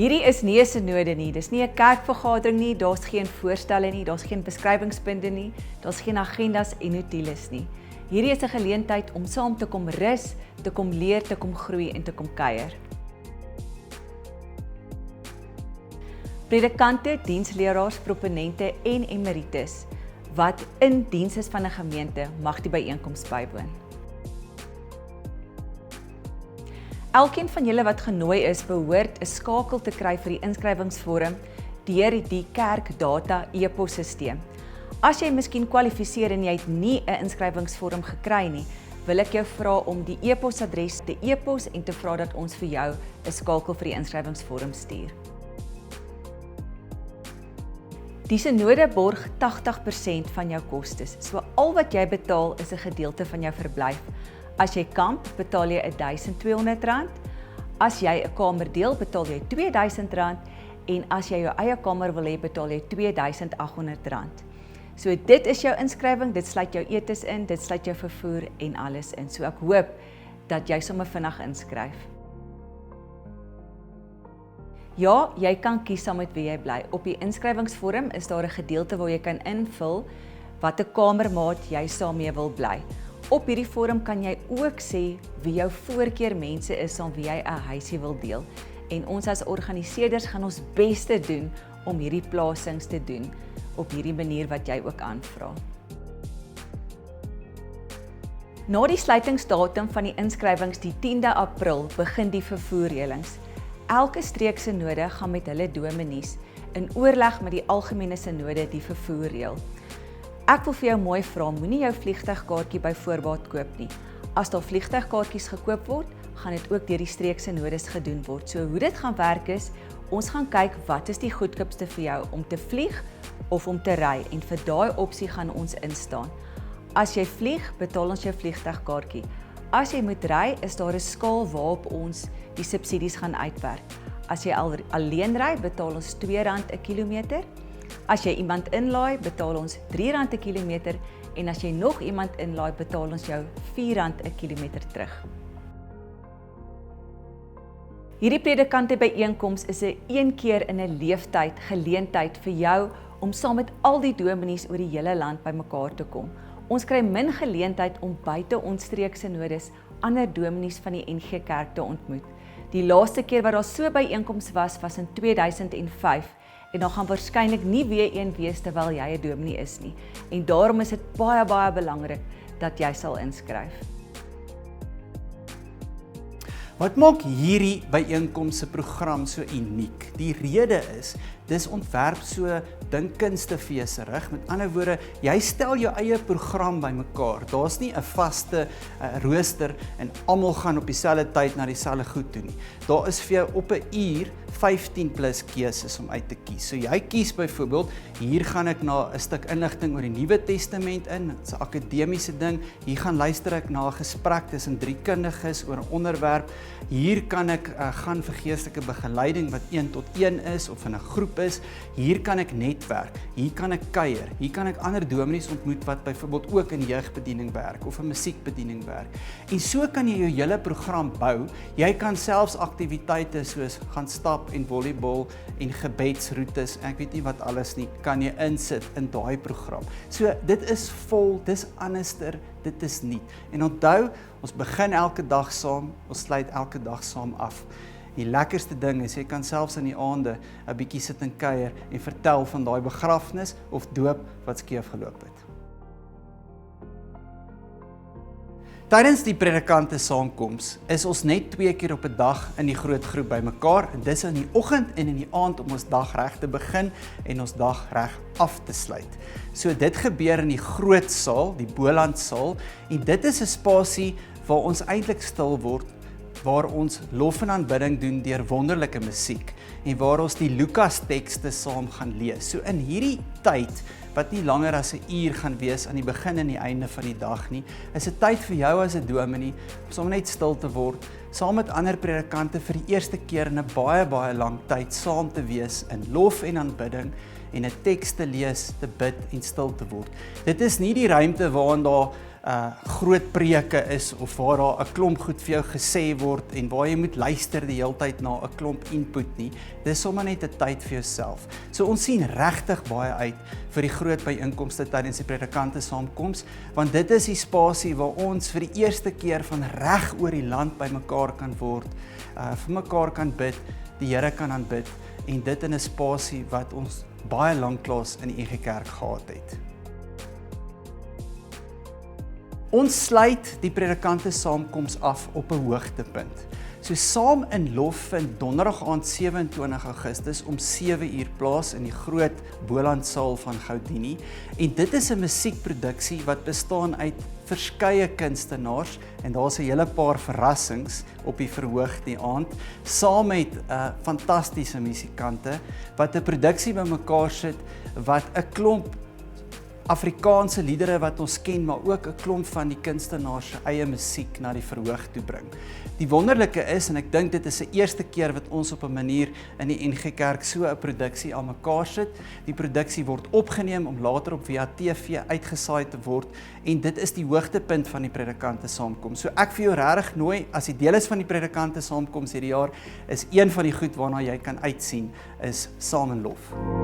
Hierdie is nie 'n synode nie, dis nie 'n kerkvergadering nie, daar's geen voorstelle nie, daar's geen beskrywingspunte nie, daar's geen agendas en notules nie. Hierdie is 'n geleentheid om saam te kom rus, te kom leer, te kom groei en te kom kuier. Predikante, diensleraars, proponente en emeritus wat in diens is van 'n gemeente mag die byeenkoms bywoon. Elkeen van julle wat genooi is, behoort 'n skakel te kry vir die inskrywingsvorm deur die kerkdata e-posstelsel. As jy miskien kwalifiseer en jy het nie 'n inskrywingsvorm gekry nie, wil ek jou vra om die e-posadres te e-pos en te vra dat ons vir jou 'n skakel vir die inskrywingsvorm stuur. Die synode borg 80% van jou kostes, so al wat jy betaal is 'n gedeelte van jou verblyf. As jy kamp, betaal jy R1.200, as jy 'n kamer deel, betaal jy R2.000 en as jy jou eie kamer wil hê, betaal jy R2.800. So dit is jou inskrywing, dit sluit jou etes in, dit sluit jou vervoer en alles in. So ek hoop dat jy sommer vinnig inskryf. Ja, jy kan kies saam met wie jy bly. Op die inskrywingsvorm is daar 'n gedeelte waar jy kan invul watter kamermaat jy saam mee wil bly. Op hierdie vorm kan jy ook sê wie jou voorkeur mense is saam wie jy 'n huisie wil deel. En ons as organiseerders gaan ons beste doen om hierdie plasings te doen op hierdie manier wat jy ook aanvra. Na die sluitingsdatum van die inskrywings die 10de April begin die vervoerreëlings. Elke streeksynode gaan met hulle dominees in oorleg met die algemene synode die vervoer reël. Ek wil vir jou mooi vra, moenie jou vliegtuigkaartjie by voorbaat koop nie. As daar vliegtuigkaartjies gekoop word, gaan dit ook deur die streeksynodes gedoen word. So hoe dit gaan werk is, ons gaan kyk wat is die goedkoopste vir jou om te vlieg of om te ry en vir daai opsie gaan ons instaan. As jy vlieg, betaal ons jou vliegtuigkaartjie. As jy moet ry, is daar 'n skaal waarop ons die subsidies gaan uitwerk. As jy alleen ry, betaal ons R2 'n kilometer. As jy iemand inlaai, betaal ons R3 'n kilometer en as jy nog iemand inlaai, betaal ons jou R4 'n kilometer terug. Hierdie predikante byeenkoms is 'n een keer in 'n leeftyd geleentheid vir jou om saam met al die dominees oor die hele land bymekaar te kom. Ons kry min geleentheid om buite ons streeksynodes ander dominees van die NG Kerk te ontmoet. Die laaste keer wat daar so byeenkoms was in 2005 en daar gaan waarskynlik nie weer een wees terwyl jy 'n dominee is nie. En daarom is dit baie belangrik dat jy sal inskryf. Wat maak hierdie byeenkoms se program so uniek? Die rede is, dis ontwerp so dinkkunstefeeserig. Met ander woorde, jy stel jou eie program bymekaar. Daar's nie 'n vaste rooster en almal gaan op dieselfde tyd na dieselfde goed toe nie. Daar is vir jou op 'n uur 15 plus keuses om uit te kies. So jy kies byvoorbeeld, hier gaan ek na 'n stuk inligting oor die Nuwe Testament in, dit's 'n akademiese ding. Hier gaan luister ek na 'n gesprek tussen 3 kundiges oor 'n onderwerp. Hier kan ek gaan vir geestelike begeleiding wat 1 tot 1 is of in 'n groep is. Hier kan ek netwerk, hier kan ek kuier, hier kan ek ander dominees ontmoet wat byvoorbeeld ook in jeugbediening werk of in musiekbediening werk. En so kan jy jou hele program bou. Jy kan selfs aktiwiteite soos gaan stap en volleybal en gebedsroetes, ek weet nie wat alles nie, kan jy insit in daai program. So dit is vol, dis anderster, dit is nie. En onthou, ons begin elke dag saam, ons sluit elke dag saam af. Die lekkerste ding is, jy kan selfs in die aande 'n bietjie sit en kuier en vertel van daai begrafnis of doop wat skeef geloop het. Tydens die predikante saamkoms is ons net 2 keer op 'n dag in die groot groep bymekaar, en dis in die oggend en in die aand om ons dag reg te begin en ons dag reg af te sluit. So dit gebeur in die groot saal, die Bolandsaal, en dit is 'n spasie waar ons eintlik stil word, waar ons lof en aanbidding doen deur wonderlike musiek en waar ons die Lukas tekste saam gaan lees. So in hierdie tyd, wat nie langer as 'n uur gaan wees aan die begin en die einde van die dag nie, is 'n tyd vir jou as 'n dominee om sommer net stil te word, saam met ander predikante vir die eerste keer in 'n baie lang tyd saam te wees in lof en aanbidding en 'n teks te lees, te bid en stil te word. Dit is nie die ruimte waarin daar groot preke is of waar daar 'n klomp goed vir jou gesê word en waar jy moet luister die hele tyd na 'n klomp input nie. Dis sommer net 'n tyd vir jouself. So ons sien regtig baie uit vir die groot byeenkomste tydens die predikante saamkoms, want dit is die spasie waar ons vir die eerste keer van reg oor die land bymekaar kan word, vir mekaar kan bid, die Here kan aanbid en dit in 'n spasie wat ons baie lanklaas in die NG Kerk gehad het. Ons sluit die predikante saamkoms af op 'n hoogtepunt. So saam in lof vind donderdag aand 27 Augustus om 7uur plaas in die groot Bolandsaal van Goudini. En dit is 'n musiekproduksie wat bestaan uit verskeie kunstenaars en daar's 'n hele paar verrassings op die verhoog die aand, saam met fantastiese musikante wat 'n produksie bymekaar sit wat 'n klomp Afrikaanse liedere wat ons ken, maar ook 'n klomp van die kunstenaars se eie musiek na die verhoog toe bring. Die wonderlike is, en ek dink dit is die eerste keer wat ons op 'n manier in die NG Kerk so 'n produksie aan mekaar sit. Die produksie word opgeneem om later op via TV uitgesaai te word en dit is die hoogtepunt van die predikante saamkoms. So ek vir jou regtig nooi, as jy deel is van die predikante saamkoms hierdie jaar, is een van die goed waarna jy kan uitsien, is Saam in Lof.